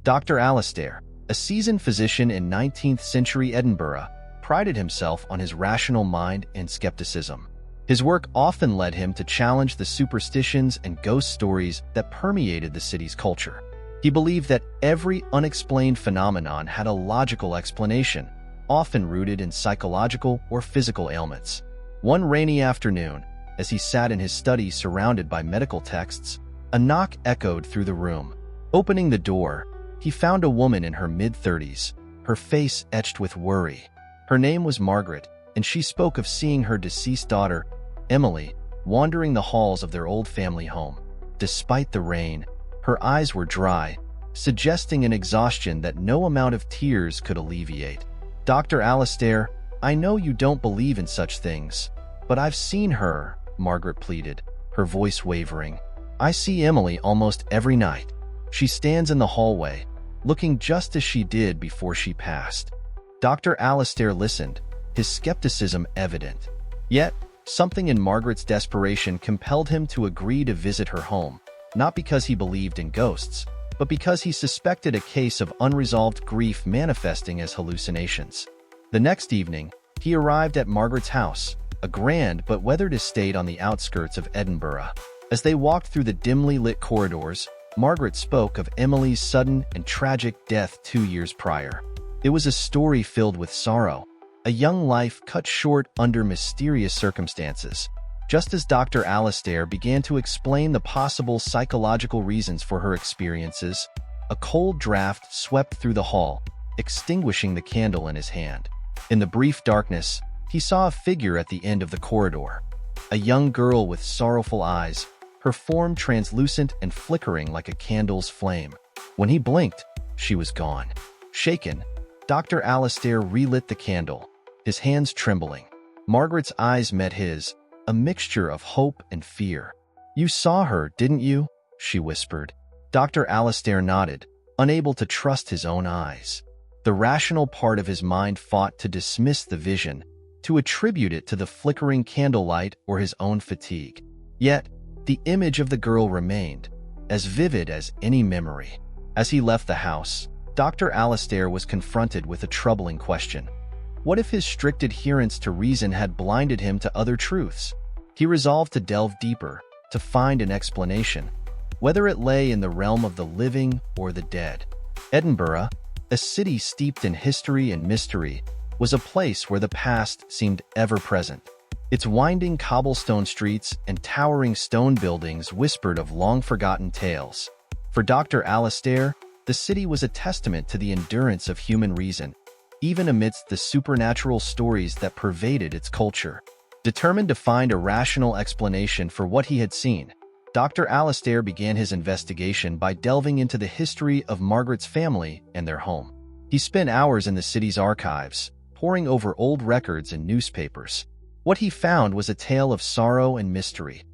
Dr. Alastair, a seasoned physician in 19th century Edinburgh, prided himself on his rational mind and skepticism. His work often led him to challenge the superstitions and ghost stories that permeated the city's culture. He believed that every unexplained phenomenon had a logical explanation, often rooted in psychological or physical ailments. One rainy afternoon, as he sat in his study surrounded by medical texts, a knock echoed through the room. Opening the door, he found a woman in her mid-30s, her face etched with worry. Her name was Margaret, and she spoke of seeing her deceased daughter, Emily, wandering the halls of their old family home. Despite the rain, her eyes were dry, suggesting an exhaustion that no amount of tears could alleviate. "Dr. Alastair, I know you don't believe in such things, but I've seen her," Margaret pleaded, her voice wavering. "I see Emily almost every night. She stands in the hallway, looking just as she did before she passed." Dr. Alastair listened, his skepticism evident. Yet, something in Margaret's desperation compelled him to agree to visit her home, not because he believed in ghosts, but because he suspected a case of unresolved grief manifesting as hallucinations. The next evening, he arrived at Margaret's house, a grand but weathered estate on the outskirts of Edinburgh. As they walked through the dimly lit corridors, Margaret spoke of Emily's sudden and tragic death 2 years prior. It was a story filled with sorrow, a young life cut short under mysterious circumstances. Just as Dr. Alastair began to explain the possible psychological reasons for her experiences, a cold draft swept through the hall, extinguishing the candle in his hand. In the brief darkness, he saw a figure at the end of the corridor, a young girl with sorrowful eyes, her form translucent and flickering like a candle's flame. When he blinked, she was gone. Shaken, Dr. Alastair relit the candle, his hands trembling. Margaret's eyes met his, a mixture of hope and fear. "You saw her, didn't you?" she whispered. Dr. Alastair nodded, unable to trust his own eyes. The rational part of his mind fought to dismiss the vision, to attribute it to the flickering candlelight or his own fatigue. Yet, the image of the girl remained, as vivid as any memory. As he left the house, Dr. Alastair was confronted with a troubling question. What if his strict adherence to reason had blinded him to other truths? He resolved to delve deeper, to find an explanation, whether it lay in the realm of the living or the dead. Edinburgh, a city steeped in history and mystery, was a place where the past seemed ever-present. Its winding cobblestone streets and towering stone buildings whispered of long-forgotten tales. For Dr. Alastair, the city was a testament to the endurance of human reason, even amidst the supernatural stories that pervaded its culture. Determined to find a rational explanation for what he had seen, Dr. Alastair began his investigation by delving into the history of Margaret's family and their home. He spent hours in the city's archives, poring over old records and newspapers. What he found was a tale of sorrow and mystery.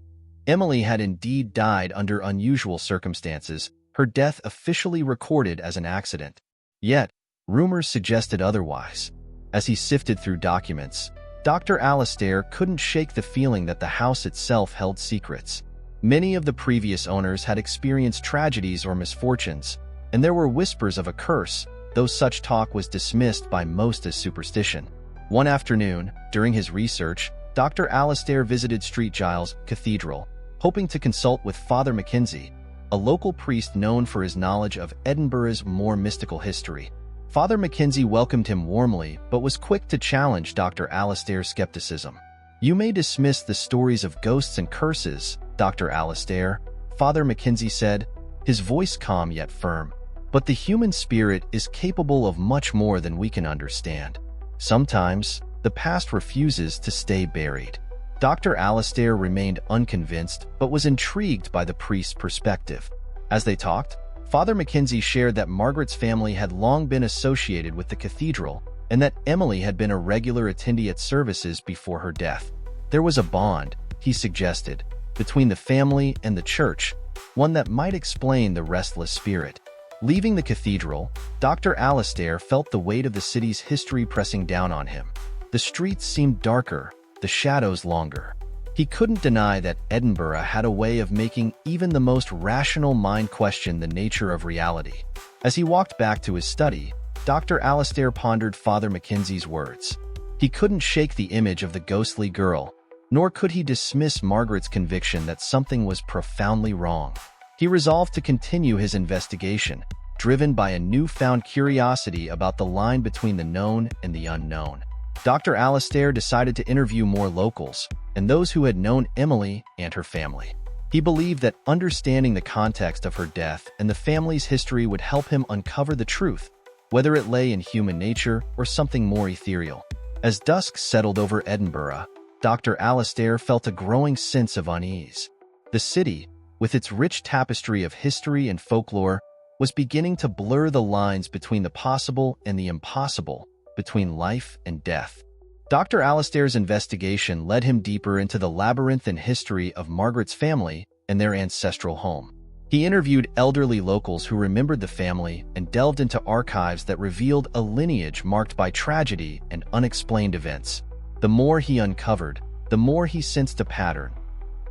Emily had indeed died under unusual circumstances, her death officially recorded as an accident. Yet, rumors suggested otherwise. As he sifted through documents, Dr. Alastair couldn't shake the feeling that the house itself held secrets. Many of the previous owners had experienced tragedies or misfortunes, and there were whispers of a curse, though such talk was dismissed by most as superstition. One afternoon, during his research, Dr. Alastair visited St. Giles Cathedral, hoping to consult with Father Mackenzie, a local priest known for his knowledge of Edinburgh's more mystical history. Father Mackenzie welcomed him warmly, but was quick to challenge Dr. Alastair's skepticism. "You may dismiss the stories of ghosts and curses, Dr. Alastair," Father Mackenzie said, his voice calm yet firm. "But the human spirit is capable of much more than we can understand. Sometimes, the past refuses to stay buried." Dr. Alastair remained unconvinced, but was intrigued by the priest's perspective. As they talked, Father Mackenzie shared that Margaret's family had long been associated with the cathedral, and that Emily had been a regular attendee at services before her death. There was a bond, he suggested, between the family and the church, one that might explain the restless spirit. Leaving the cathedral, Dr. Alastair felt the weight of the city's history pressing down on him. The streets seemed darker, the shadows longer. He couldn't deny that Edinburgh had a way of making even the most rational mind question the nature of reality. As he walked back to his study, Dr. Alastair pondered Father Mackenzie's words. He couldn't shake the image of the ghostly girl, nor could he dismiss Margaret's conviction that something was profoundly wrong. He resolved to continue his investigation, driven by a newfound curiosity about the line between the known and the unknown. Dr. Alastair decided to interview more locals and those who had known Emily and her family. He believed that understanding the context of her death and the family's history would help him uncover the truth, whether it lay in human nature or something more ethereal. As dusk settled over Edinburgh, Dr. Alastair felt a growing sense of unease. The city, with its rich tapestry of history and folklore, was beginning to blur the lines between the possible and the impossible, between life and death. Dr. Alastair's investigation led him deeper into the labyrinthine history of Margaret's family and their ancestral home. He interviewed elderly locals who remembered the family and delved into archives that revealed a lineage marked by tragedy and unexplained events. The more he uncovered, the more he sensed a pattern.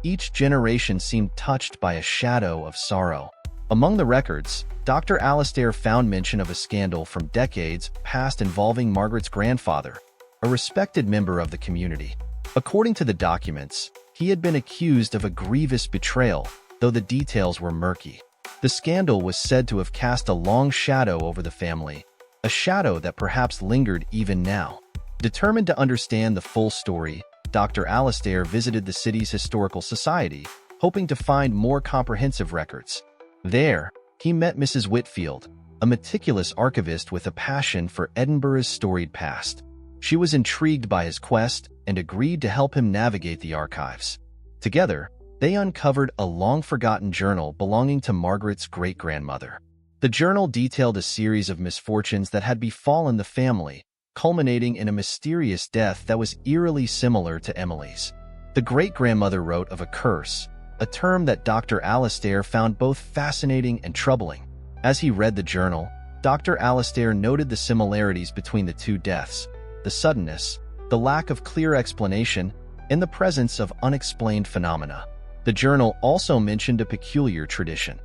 Each generation seemed touched by a shadow of sorrow. Among the records, Dr. Alastair found mention of a scandal from decades past involving Margaret's grandfather, a respected member of the community. According to the documents, he had been accused of a grievous betrayal, though the details were murky. The scandal was said to have cast a long shadow over the family, a shadow that perhaps lingered even now. Determined to understand the full story, Dr. Alastair visited the city's historical society, hoping to find more comprehensive records. There, he met Mrs. Whitfield, a meticulous archivist with a passion for Edinburgh's storied past. She was intrigued by his quest and agreed to help him navigate the archives. Together, they uncovered a long-forgotten journal belonging to Margaret's great-grandmother. The journal detailed a series of misfortunes that had befallen the family, culminating in a mysterious death that was eerily similar to Emily's. The great-grandmother wrote of a curse, a term that Dr. Alastair found both fascinating and troubling. As he read the journal, Dr. Alastair noted the similarities between the two deaths: the suddenness, the lack of clear explanation, and the presence of unexplained phenomena. The journal also mentioned a peculiar tradition,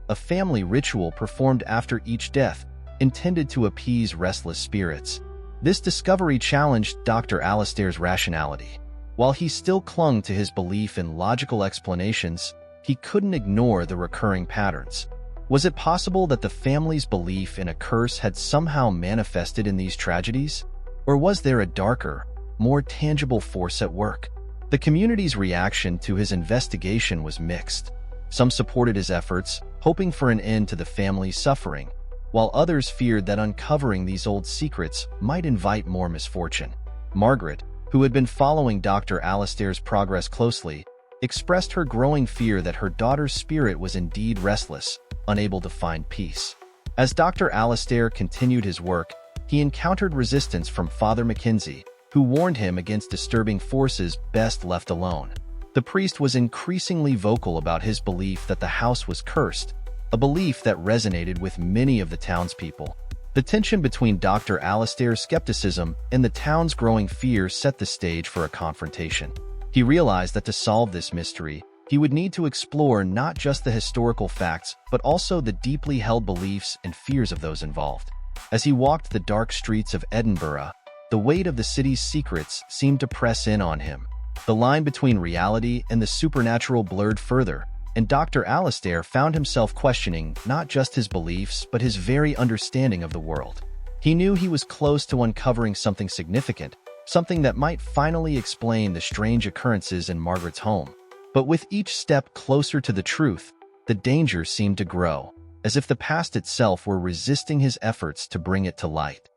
a family ritual performed after each death, intended to appease restless spirits. This discovery challenged Dr. Alastair's rationality. While he still clung to his belief in logical explanations, he couldn't ignore the recurring patterns. Was it possible that the family's belief in a curse had somehow manifested in these tragedies? Or was there a darker, more tangible force at work? The community's reaction to his investigation was mixed. Some supported his efforts, hoping for an end to the family's suffering, while others feared that uncovering these old secrets might invite more misfortune. Margaret, who had been following Dr. Alastair's progress closely, expressed her growing fear that her daughter's spirit was indeed restless, unable to find peace. As Dr. Alastair continued his work, he encountered resistance from Father Mackenzie, who warned him against disturbing forces best left alone. The priest was increasingly vocal about his belief that the house was cursed, a belief that resonated with many of the townspeople. The tension between Dr. Alastair's skepticism and the town's growing fear set the stage for a confrontation. He realized that to solve this mystery, he would need to explore not just the historical facts, but also the deeply held beliefs and fears of those involved. As he walked the dark streets of Edinburgh, the weight of the city's secrets seemed to press in on him. The line between reality and the supernatural blurred further, and Dr. Alastair found himself questioning not just his beliefs, but his very understanding of the world. He knew he was close to uncovering something significant, something that might finally explain the strange occurrences in Margaret's home. But with each step closer to the truth, the danger seemed to grow, as if the past itself were resisting his efforts to bring it to light.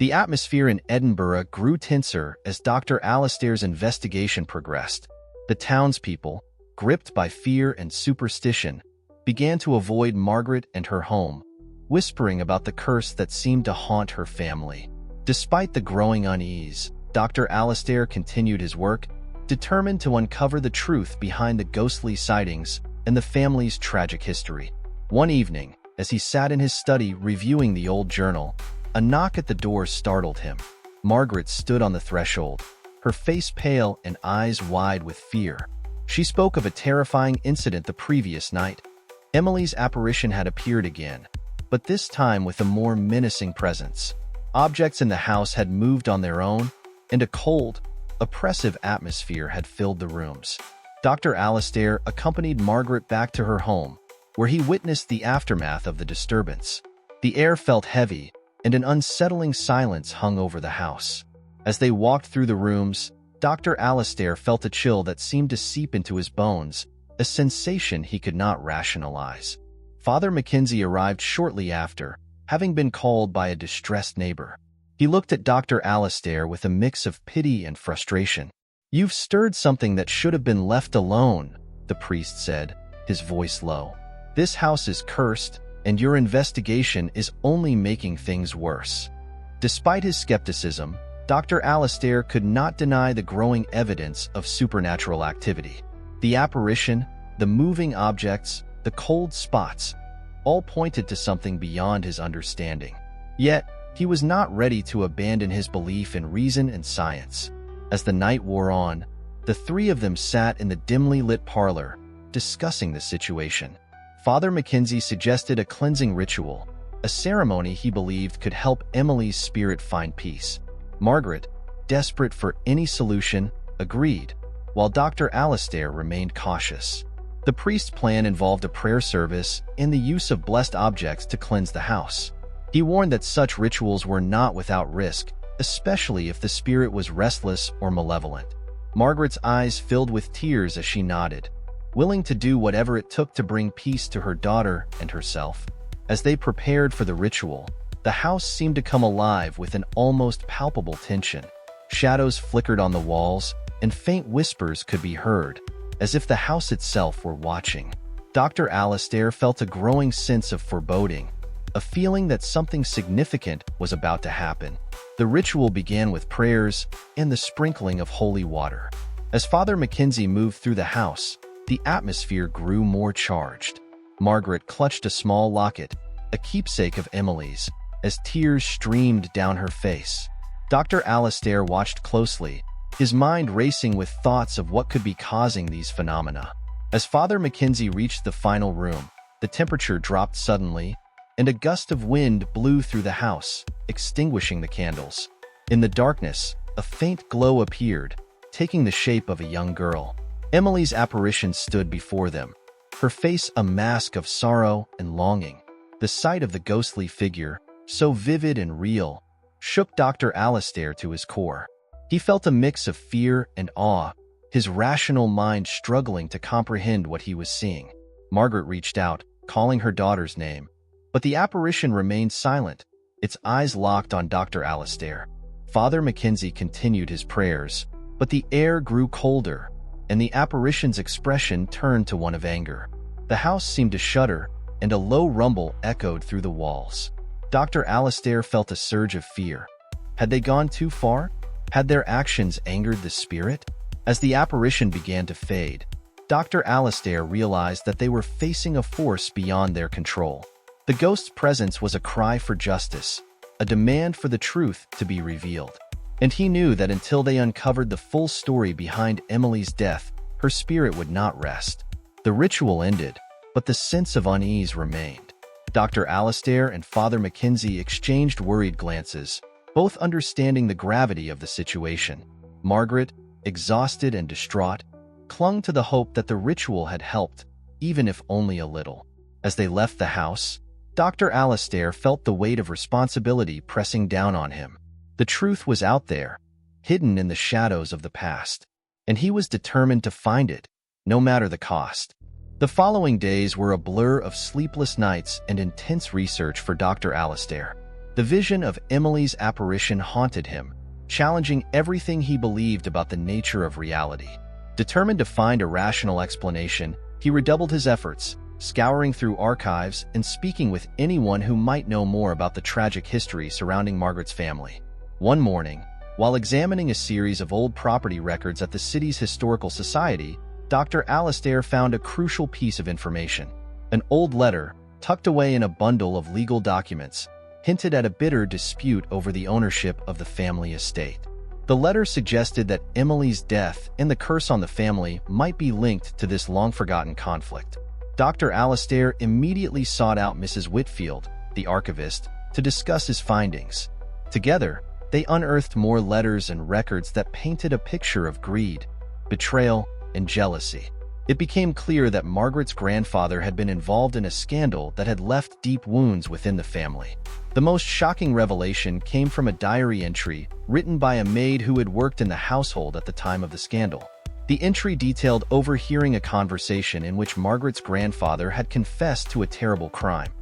The atmosphere in Edinburgh grew tenser as Dr. Alastair's investigation progressed. The townspeople, gripped by fear and superstition, began to avoid Margaret and her home, whispering about the curse that seemed to haunt her family. Despite the growing unease, Dr. Alastair continued his work, determined to uncover the truth behind the ghostly sightings and the family's tragic history. One evening, as he sat in his study reviewing the old journal, a knock at the door startled him. Margaret stood on the threshold, her face pale and eyes wide with fear. She spoke of a terrifying incident the previous night. Emily's apparition had appeared again, but this time with a more menacing presence. Objects in the house had moved on their own, and a cold, oppressive atmosphere had filled the rooms. Dr. Alastair accompanied Margaret back to her home, where he witnessed the aftermath of the disturbance. The air felt heavy, and an unsettling silence hung over the house. As they walked through the rooms, Dr. Alastair felt a chill that seemed to seep into his bones, a sensation he could not rationalize. Father Mackenzie arrived shortly after, having been called by a distressed neighbor. He looked at Dr. Alastair with a mix of pity and frustration. "You've stirred something that should have been left alone," the priest said, his voice low. "This house is cursed, and your investigation is only making things worse." Despite his skepticism, Dr. Alastair could not deny the growing evidence of supernatural activity. The apparition, the moving objects, the cold spots, all pointed to something beyond his understanding. Yet, he was not ready to abandon his belief in reason and science. As the night wore on, the three of them sat in the dimly lit parlor, discussing the situation. Father Mackenzie suggested a cleansing ritual, a ceremony he believed could help Emily's spirit find peace. Margaret, desperate for any solution, agreed, while Dr. Alastair remained cautious. The priest's plan involved a prayer service and the use of blessed objects to cleanse the house. He warned that such rituals were not without risk, especially if the spirit was restless or malevolent. Margaret's eyes filled with tears as she nodded, willing to do whatever it took to bring peace to her daughter and herself. As they prepared for the ritual, the house seemed to come alive with an almost palpable tension. Shadows flickered on the walls, and faint whispers could be heard, as if the house itself were watching. Dr. Alastair felt a growing sense of foreboding, a feeling that something significant was about to happen. The ritual began with prayers and the sprinkling of holy water. As Father Mackenzie moved through the house, the atmosphere grew more charged. Margaret clutched a small locket, a keepsake of Emily's, as tears streamed down her face. Dr. Alastair watched closely, his mind racing with thoughts of what could be causing these phenomena. As Father Mackenzie reached the final room, the temperature dropped suddenly, and a gust of wind blew through the house, extinguishing the candles. In the darkness, a faint glow appeared, taking the shape of a young girl. Emily's apparition stood before them, her face a mask of sorrow and longing. The sight of the ghostly figure, so vivid and real, shook Dr. Alastair to his core. He felt a mix of fear and awe, his rational mind struggling to comprehend what he was seeing. Margaret reached out, calling her daughter's name, but the apparition remained silent, its eyes locked on Dr. Alastair. Father Mackenzie continued his prayers, but the air grew colder, and the apparition's expression turned to one of anger. The house seemed to shudder, and a low rumble echoed through the walls. Dr. Alastair felt a surge of fear. Had they gone too far? Had their actions angered the spirit? As the apparition began to fade, Dr. Alastair realized that they were facing a force beyond their control. The ghost's presence was a cry for justice, a demand for the truth to be revealed. And he knew that until they uncovered the full story behind Emily's death, her spirit would not rest. The ritual ended, but the sense of unease remained. Dr. Alastair and Father Mackenzie exchanged worried glances, both understanding the gravity of the situation. Margaret, exhausted and distraught, clung to the hope that the ritual had helped, even if only a little. As they left the house, Dr. Alastair felt the weight of responsibility pressing down on him. The truth was out there, hidden in the shadows of the past, and he was determined to find it, no matter the cost. The following days were a blur of sleepless nights and intense research for Dr. Alastair. The vision of Emily's apparition haunted him, challenging everything he believed about the nature of reality. Determined to find a rational explanation, he redoubled his efforts, scouring through archives and speaking with anyone who might know more about the tragic history surrounding Margaret's family. One morning, while examining a series of old property records at the city's historical society, Dr. Alastair found a crucial piece of information. An old letter, tucked away in a bundle of legal documents, hinted at a bitter dispute over the ownership of the family estate. The letter suggested that Emily's death and the curse on the family might be linked to this long-forgotten conflict. Dr. Alastair immediately sought out Mrs. Whitfield, the archivist, to discuss his findings. Together, they unearthed more letters and records that painted a picture of greed, betrayal, and jealousy. It became clear that Margaret's grandfather had been involved in a scandal that had left deep wounds within the family. The most shocking revelation came from a diary entry written by a maid who had worked in the household at the time of the scandal. The entry detailed overhearing a conversation in which Margaret's grandfather had confessed to a terrible crime.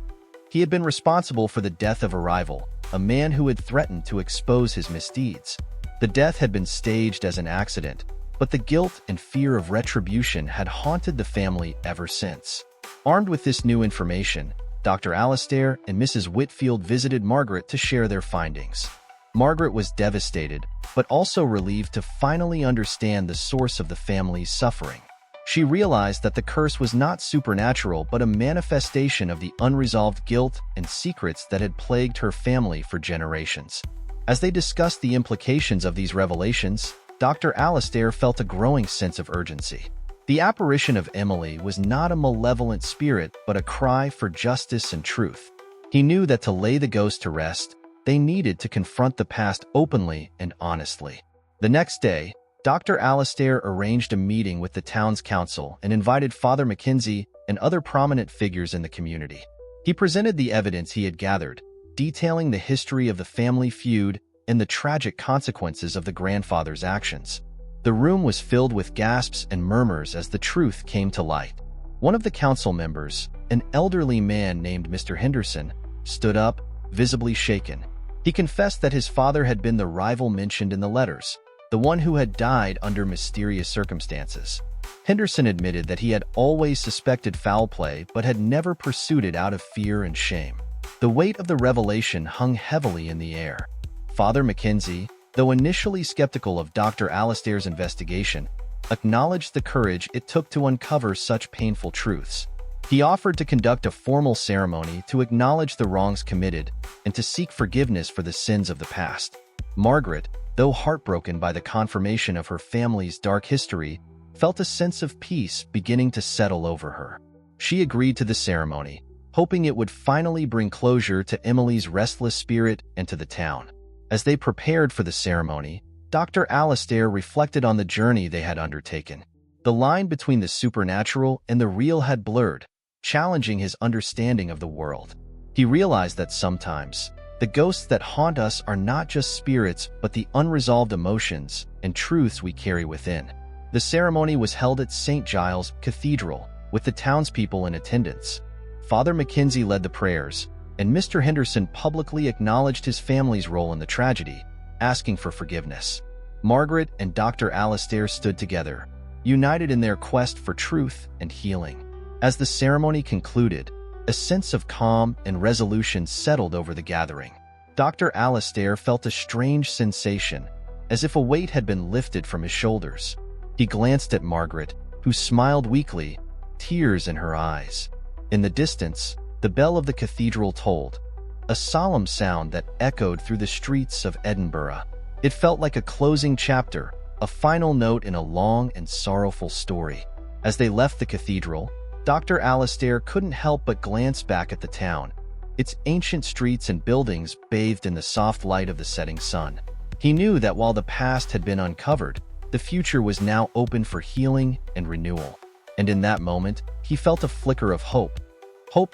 He had been responsible for the death of a rival, a man who had threatened to expose his misdeeds. The death had been staged as an accident, but the guilt and fear of retribution had haunted the family ever since. Armed with this new information, Dr. Alastair and Mrs. Whitfield visited Margaret to share their findings. Margaret was devastated, but also relieved to finally understand the source of the family's suffering. She realized that the curse was not supernatural but a manifestation of the unresolved guilt and secrets that had plagued her family for generations. As they discussed the implications of these revelations, Dr. Alastair felt a growing sense of urgency. The apparition of Emily was not a malevolent spirit but a cry for justice and truth. He knew that to lay the ghost to rest, they needed to confront the past openly and honestly. The next day, Dr. Alastair arranged a meeting with the town's council and invited Father Mackenzie and other prominent figures in the community. He presented the evidence he had gathered, detailing the history of the family feud and the tragic consequences of the grandfather's actions. The room was filled with gasps and murmurs as the truth came to light. One of the council members, an elderly man named Mr. Henderson, stood up, visibly shaken. He confessed that his father had been the rival mentioned in the letters, the one who had died under mysterious circumstances. Henderson admitted that he had always suspected foul play but had never pursued it out of fear and shame. The weight of the revelation hung heavily in the air. Father Mackenzie, though initially skeptical of Dr. Alastair's investigation, acknowledged the courage it took to uncover such painful truths. He offered to conduct a formal ceremony to acknowledge the wrongs committed and to seek forgiveness for the sins of the past. Margaret, though heartbroken by the confirmation of her family's dark history, felt a sense of peace beginning to settle over her. She agreed to the ceremony, hoping it would finally bring closure to Emily's restless spirit and to the town. As they prepared for the ceremony, Dr. Alastair reflected on the journey they had undertaken. The line between the supernatural and the real had blurred, challenging his understanding of the world. He realized that sometimes, the ghosts that haunt us are not just spirits but the unresolved emotions and truths we carry within. The ceremony was held at St. Giles Cathedral, with the townspeople in attendance. Father Mackenzie led the prayers, and Mr. Henderson publicly acknowledged his family's role in the tragedy, asking for forgiveness. Margaret and Dr. Alastair stood together, united in their quest for truth and healing. As the ceremony concluded, a sense of calm and resolution settled over the gathering. Dr. Alastair felt a strange sensation, as if a weight had been lifted from his shoulders. He glanced at Margaret, who smiled weakly, tears in her eyes. In the distance, the bell of the cathedral tolled, a solemn sound that echoed through the streets of Edinburgh. It felt like a closing chapter, a final note in a long and sorrowful story. As they left the cathedral, Dr. Alastair couldn't help but glance back at the town, its ancient streets and buildings bathed in the soft light of the setting sun. He knew that while the past had been uncovered, the future was now open for healing and renewal. And in that moment, he felt a flicker of hope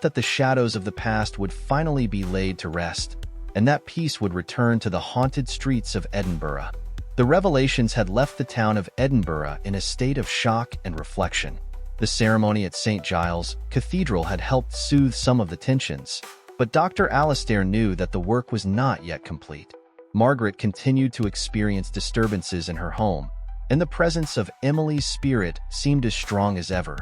that the shadows of the past would finally be laid to rest, and that peace would return to the haunted streets of Edinburgh. The revelations had left the town of Edinburgh in a state of shock and reflection. The ceremony at St. Giles Cathedral had helped soothe some of the tensions, but Dr. Alastair knew that the work was not yet complete. Margaret continued to experience disturbances in her home, and the presence of Emily's spirit seemed as strong as ever.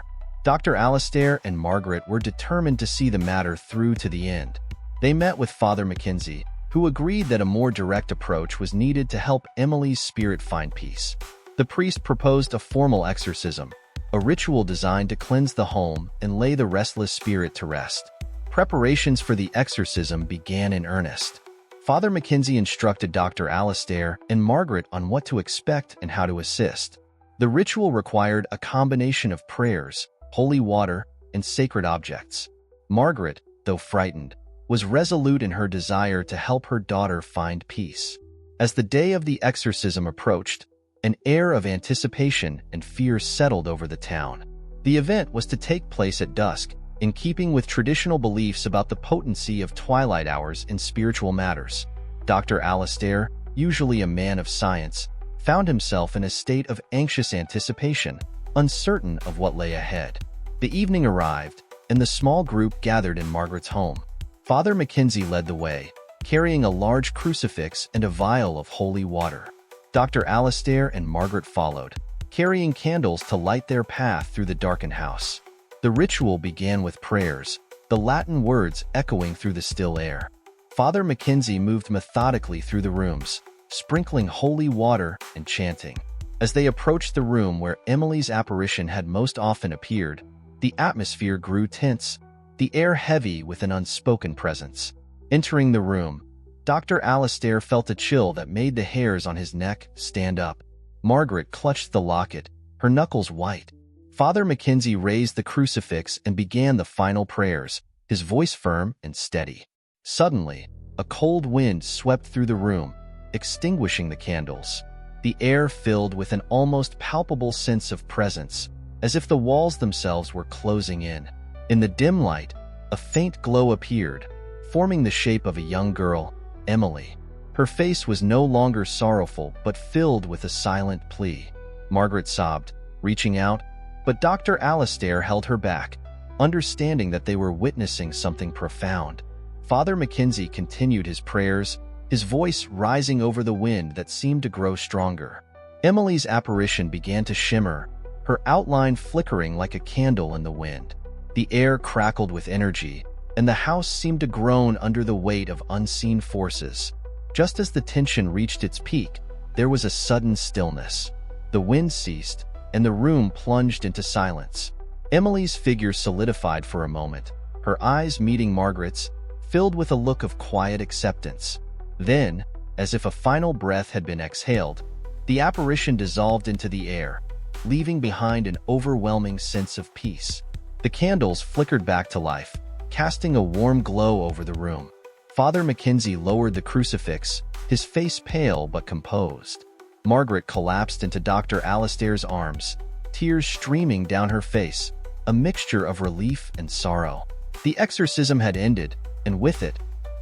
Dr. Alastair and Margaret were determined to see the matter through to the end. They met with Father Mackenzie, who agreed that a more direct approach was needed to help Emily's spirit find peace. The priest proposed a formal exorcism, a ritual designed to cleanse the home and lay the restless spirit to rest. Preparations for the exorcism began in earnest. Father Mackenzie instructed Dr. Alastair and Margaret on what to expect and how to assist. The ritual required a combination of prayers, holy water, and sacred objects. Margaret, though frightened, was resolute in her desire to help her daughter find peace. As the day of the exorcism approached, an air of anticipation and fear settled over the town. The event was to take place at dusk, in keeping with traditional beliefs about the potency of twilight hours in spiritual matters. Dr. Alastair, usually a man of science, found himself in a state of anxious anticipation, uncertain of what lay ahead. The evening arrived, and the small group gathered in Margaret's home. Father Mackenzie led the way, carrying a large crucifix and a vial of holy water. Dr. Alastair and Margaret followed, carrying candles to light their path through the darkened house. The ritual began with prayers, the Latin words echoing through the still air. Father Mackenzie moved methodically through the rooms, sprinkling holy water and chanting. As they approached the room where Emily's apparition had most often appeared, the atmosphere grew tense, the air heavy with an unspoken presence. Entering the room, Dr. Alastair felt a chill that made the hairs on his neck stand up. Margaret clutched the locket, her knuckles white. Father Mackenzie raised the crucifix and began the final prayers, his voice firm and steady. Suddenly, a cold wind swept through the room, extinguishing the candles. The air filled with an almost palpable sense of presence, as if the walls themselves were closing in. In the dim light, a faint glow appeared, forming the shape of a young girl, Emily. Her face was no longer sorrowful but filled with a silent plea. Margaret sobbed, reaching out, but Dr. Alastair held her back, understanding that they were witnessing something profound. Father Mackenzie continued his prayers, his voice rising over the wind that seemed to grow stronger. Emily's apparition began to shimmer, her outline flickering like a candle in the wind. The air crackled with energy, and the house seemed to groan under the weight of unseen forces. Just as the tension reached its peak, there was a sudden stillness. The wind ceased, and the room plunged into silence. Emily's figure solidified for a moment, her eyes meeting Margaret's, filled with a look of quiet acceptance. Then, as if a final breath had been exhaled, the apparition dissolved into the air, leaving behind an overwhelming sense of peace. The candles flickered back to life, casting a warm glow over the room. Father Mackenzie lowered the crucifix, his face pale but composed. Margaret collapsed into Dr. Alastair's arms, tears streaming down her face, a mixture of relief and sorrow. The exorcism had ended, and with it,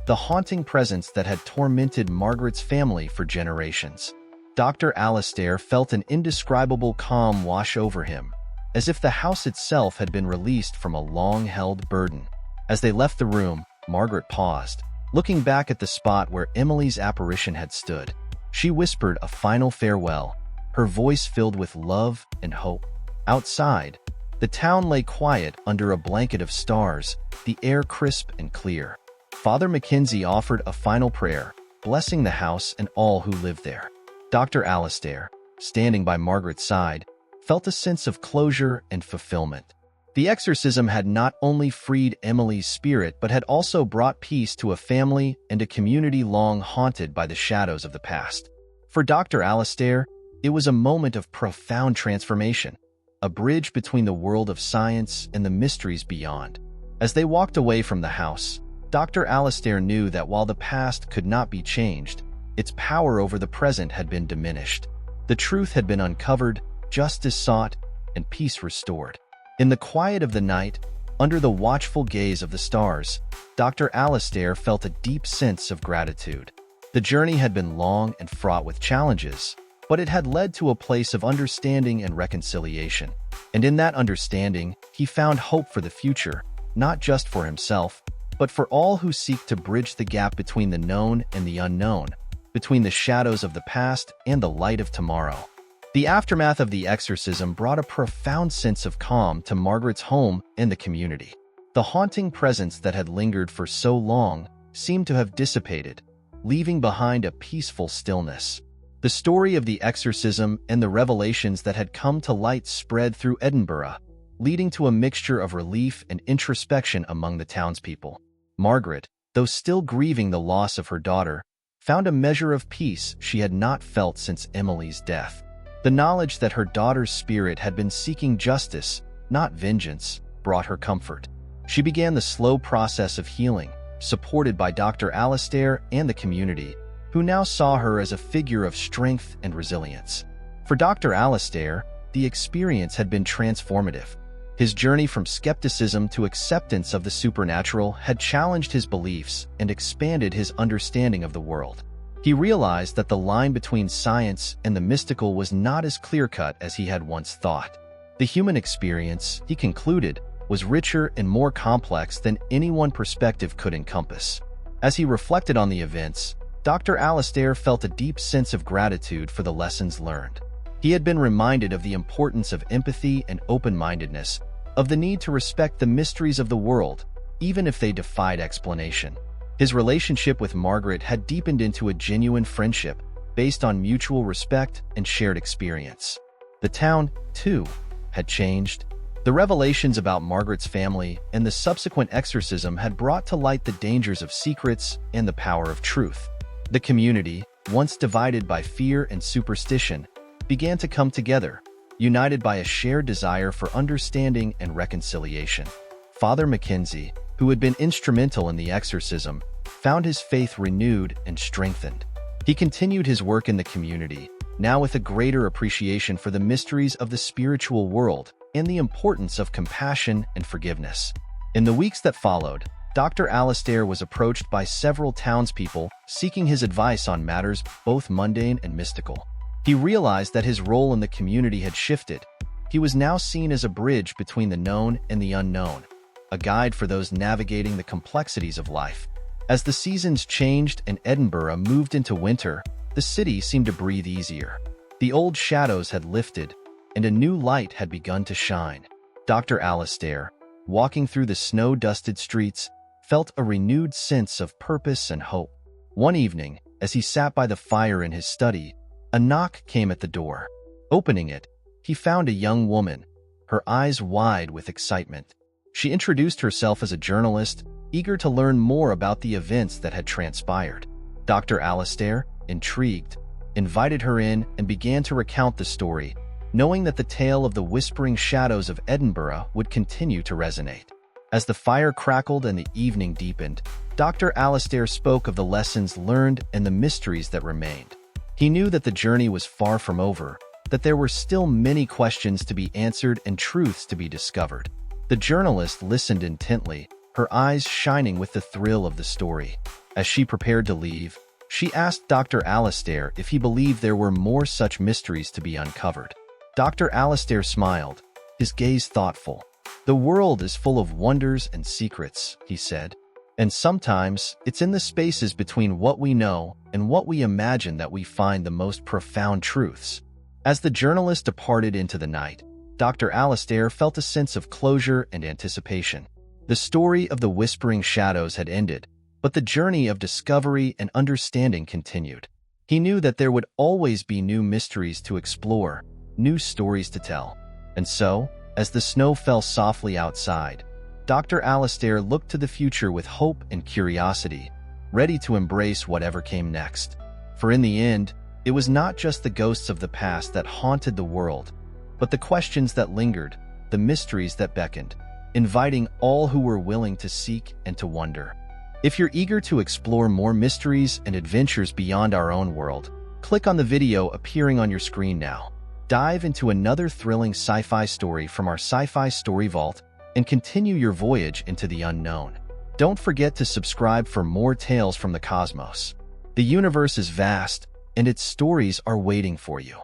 the haunting presence that had tormented Margaret's family for generations. Dr. Alastair felt an indescribable calm wash over him, as if the house itself had been released from a long-held burden. As they left the room, Margaret paused, looking back at the spot where Emily's apparition had stood. She whispered a final farewell, her voice filled with love and hope. Outside, the town lay quiet under a blanket of stars, the air crisp and clear. Father Mackenzie offered a final prayer, blessing the house and all who lived there. Dr. Alastair, standing by Margaret's side, felt a sense of closure and fulfillment. The exorcism had not only freed Emily's spirit but had also brought peace to a family and a community long haunted by the shadows of the past. For Dr. Alastair, it was a moment of profound transformation, a bridge between the world of science and the mysteries beyond. As they walked away from the house, Dr. Alastair knew that while the past could not be changed, its power over the present had been diminished. The truth had been uncovered, justice sought, and peace restored. In the quiet of the night, under the watchful gaze of the stars, Dr. Alastair felt a deep sense of gratitude. The journey had been long and fraught with challenges, but it had led to a place of understanding and reconciliation. And in that understanding, he found hope for the future, not just for himself, but for all who seek to bridge the gap between the known and the unknown, between the shadows of the past and the light of tomorrow. The aftermath of the exorcism brought a profound sense of calm to Margaret's home and the community. The haunting presence that had lingered for so long seemed to have dissipated, leaving behind a peaceful stillness. The story of the exorcism and the revelations that had come to light spread through Edinburgh, leading to a mixture of relief and introspection among the townspeople. Margaret, though still grieving the loss of her daughter, found a measure of peace she had not felt since Emily's death. The knowledge that her daughter's spirit had been seeking justice, not vengeance, brought her comfort. She began the slow process of healing, supported by Dr. Alastair and the community, who now saw her as a figure of strength and resilience. For Dr. Alastair, the experience had been transformative. His journey from skepticism to acceptance of the supernatural had challenged his beliefs and expanded his understanding of the world. He realized that the line between science and the mystical was not as clear-cut as he had once thought. The human experience, he concluded, was richer and more complex than any one perspective could encompass. As he reflected on the events, Dr. Alastair felt a deep sense of gratitude for the lessons learned. He had been reminded of the importance of empathy and open-mindedness, of the need to respect the mysteries of the world, even if they defied explanation. His relationship with Margaret had deepened into a genuine friendship based on mutual respect and shared experience. The town, too, had changed. The revelations about Margaret's family and the subsequent exorcism had brought to light the dangers of secrets and the power of truth. The community, once divided by fear and superstition, began to come together, united by a shared desire for understanding and reconciliation. Father Mackenzie, who had been instrumental in the exorcism, found his faith renewed and strengthened. He continued his work in the community, now with a greater appreciation for the mysteries of the spiritual world and the importance of compassion and forgiveness. In the weeks that followed, Dr. Alastair was approached by several townspeople seeking his advice on matters both mundane and mystical. He realized that his role in the community had shifted. He was now seen as a bridge between the known and the unknown, a guide for those navigating the complexities of life. As the seasons changed and Edinburgh moved into winter, the city seemed to breathe easier. The old shadows had lifted, and a new light had begun to shine. Dr. Alastair, walking through the snow-dusted streets, felt a renewed sense of purpose and hope. One evening, as he sat by the fire in his study, a knock came at the door. Opening it, he found a young woman, her eyes wide with excitement. She introduced herself as a journalist, eager to learn more about the events that had transpired. Dr. Alastair, intrigued, invited her in and began to recount the story, knowing that the tale of the whispering shadows of Edinburgh would continue to resonate. As the fire crackled and the evening deepened, Dr. Alastair spoke of the lessons learned and the mysteries that remained. He knew that the journey was far from over, that there were still many questions to be answered and truths to be discovered. The journalist listened intently, her eyes shining with the thrill of the story. As she prepared to leave, she asked Dr. Alastair if he believed there were more such mysteries to be uncovered. Dr. Alastair smiled, his gaze thoughtful. "The world is full of wonders and secrets," he said. "And sometimes it's in the spaces between what we know and what we imagine that we find the most profound truths." As the journalist departed into the night, Dr. Alastair felt a sense of closure and anticipation. The story of the whispering shadows had ended, but the journey of discovery and understanding continued. He knew that there would always be new mysteries to explore, new stories to tell. And so, as the snow fell softly outside, Dr. Alastair looked to the future with hope and curiosity, ready to embrace whatever came next. For in the end, it was not just the ghosts of the past that haunted the world, but the questions that lingered, the mysteries that beckoned, inviting all who were willing to seek and to wonder. If you're eager to explore more mysteries and adventures beyond our own world, click on the video appearing on your screen now. Dive into another thrilling sci-fi story from our Sci-Fi Story Vault and continue your voyage into the unknown. Don't forget to subscribe for more tales from the cosmos. The universe is vast, and its stories are waiting for you.